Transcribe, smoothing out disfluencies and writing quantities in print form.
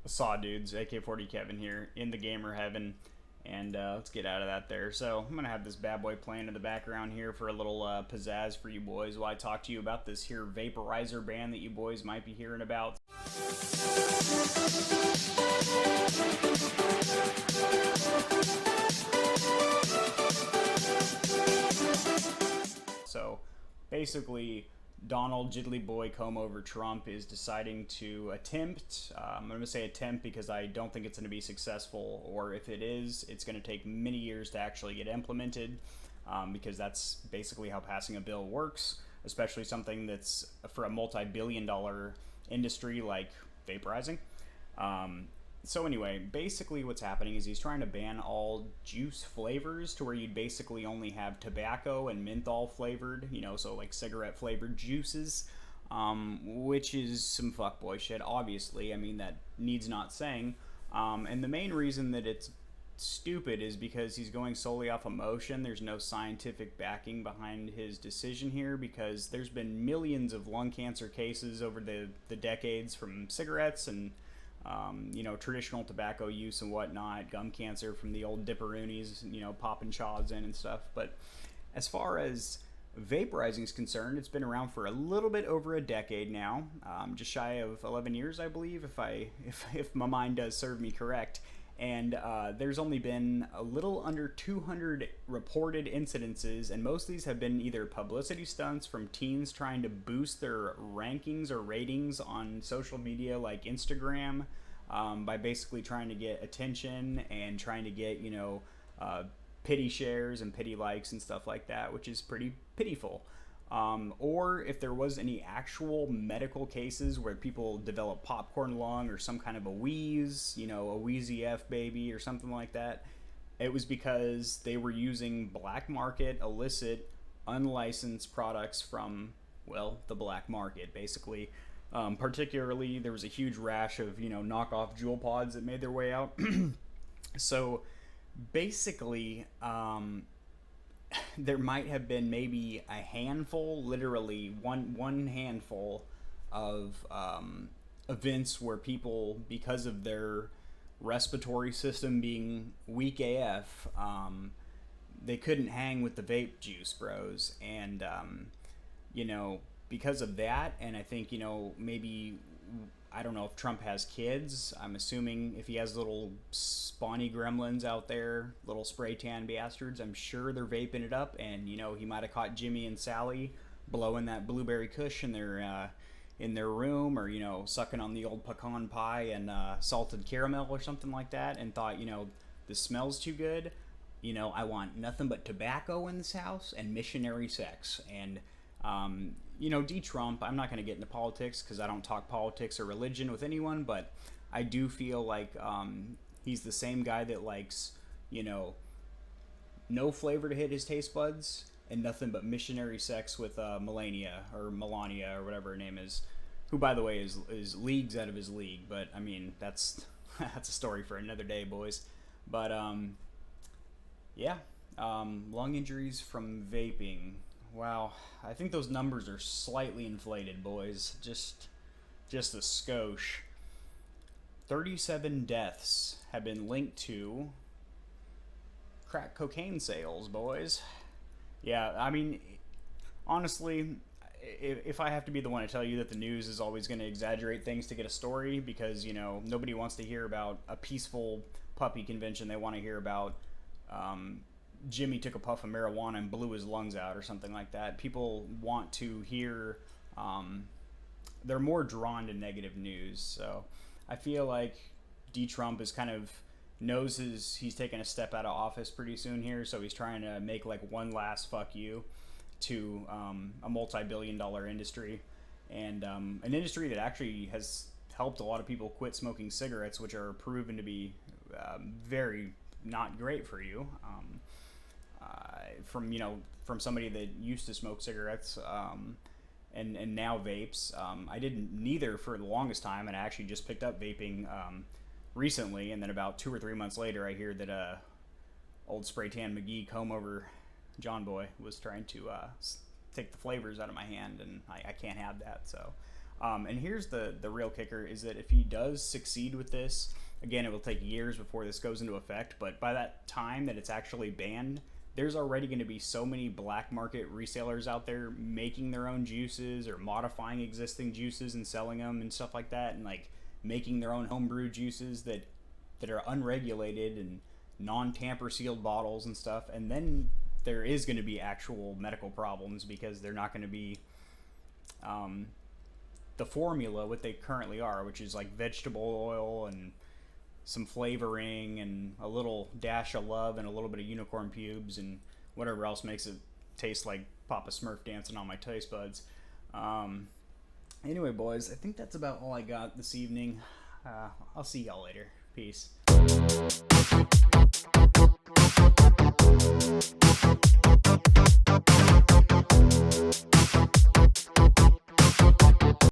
Saw dudes, AK-40 Kevin here in the gamer heaven, and let's get out of that there. So I'm gonna have this bad boy playing in the background here for a little pizzazz for you boys while I talk to you about this here vaporizer ban that you boys might be hearing about. So basically, Donald Jiddly Boy Comb Over Trump is deciding to attempt. I'm going to say attempt because I don't think it's going to be successful, or if it is, it's going to take many years to actually get implemented, because that's basically how passing a bill works, especially something that's for a multi-billion-dollar industry like vaporizing. So anyway, basically what's happening is he's trying to ban all juice flavors to where you'd basically only have tobacco and menthol flavored, so like cigarette flavored juices, which is some fuckboy shit, obviously. I mean, that needs not saying. And the main reason that it's stupid is because he's going solely off emotion. There's no scientific backing behind his decision here, because there's been millions of lung cancer cases over the decades from cigarettes and traditional tobacco use and whatnot, gum cancer from the old dipperoonies, popping chaws in and stuff. But as far as vaporizing is concerned, it's been around for a little bit over a decade now, just shy of 11 years, I believe, if my mind does serve me correct. And there's only been a little under 200 reported incidences, and most of these have been either publicity stunts from teens trying to boost their rankings or ratings on social media like Instagram, by basically trying to get attention and trying to get, pity shares and pity likes and stuff like that, which is pretty pitiful. Or if there was any actual medical cases where people develop popcorn lung or some kind of a wheeze, a wheezy F baby or something like that, it was because they were using black market, illicit, unlicensed products from, well, the black market, basically. Particularly, there was a huge rash of, knockoff jewel pods that made their way out. So basically, there might have been maybe a handful, literally one handful of events where people, because of their respiratory system being weak AF, they couldn't hang with the vape juice bros, and you know because of that. And I think, maybe, I don't know if Trump has kids. I'm assuming if he has little spawny gremlins out there, little spray tan bastards, I'm sure they're vaping it up. And he might have caught Jimmy and Sally blowing that blueberry kush in their room, or sucking on the old pecan pie and salted caramel or something like that, and thought, this smells too good. I want nothing but tobacco in this house and missionary sex. And D-Trump, I'm not going to get into politics because I don't talk politics or religion with anyone, but I do feel like he's the same guy that likes, no flavor to hit his taste buds and nothing but missionary sex with Melania or whatever her name is, who, by the way, is leagues out of his league. But, I mean, that's that's a story for another day, boys. But, yeah, lung injuries from vaping. Wow, I think those numbers are slightly inflated, boys. Just a skosh. 37 deaths have been linked to crack cocaine sales, boys. Yeah, I mean, honestly, if I have to be the one to tell you that the news is always going to exaggerate things to get a story, because, nobody wants to hear about a peaceful puppy convention. They want to hear about Jimmy took a puff of marijuana and blew his lungs out or something like that. People want to hear, they're more drawn to negative news. So I feel like D-Trump is kind of knows he's taking a step out of office pretty soon here, so he's trying to make like one last fuck you to a multi-billion-dollar industry, and an industry that actually has helped a lot of people quit smoking cigarettes, which are proven to be very not great for you. From somebody that used to smoke cigarettes, and now vapes. I didn't neither for the longest time, and I actually just picked up vaping recently, and then about 2 or 3 months later, I hear that old spray tan McGee comb over John Boy was trying to take the flavors out of my hand, and I can't have that. So And here's the real kicker is that if he does succeed with this, again, it will take years before this goes into effect, but by that time that it's actually banned, there's already going to be so many black market resellers out there making their own juices or modifying existing juices and selling them and stuff like that, and like making their own homebrew juices that are unregulated and non-tamper sealed bottles and stuff. And then there is going to be actual medical problems because they're not going to be the formula what they currently are, which is like vegetable oil and some flavoring and a little dash of love and a little bit of unicorn pubes and whatever else makes it taste like Papa Smurf dancing on my taste buds. Anyway, boys, I think that's about all I got this evening. I'll see y'all later. Peace.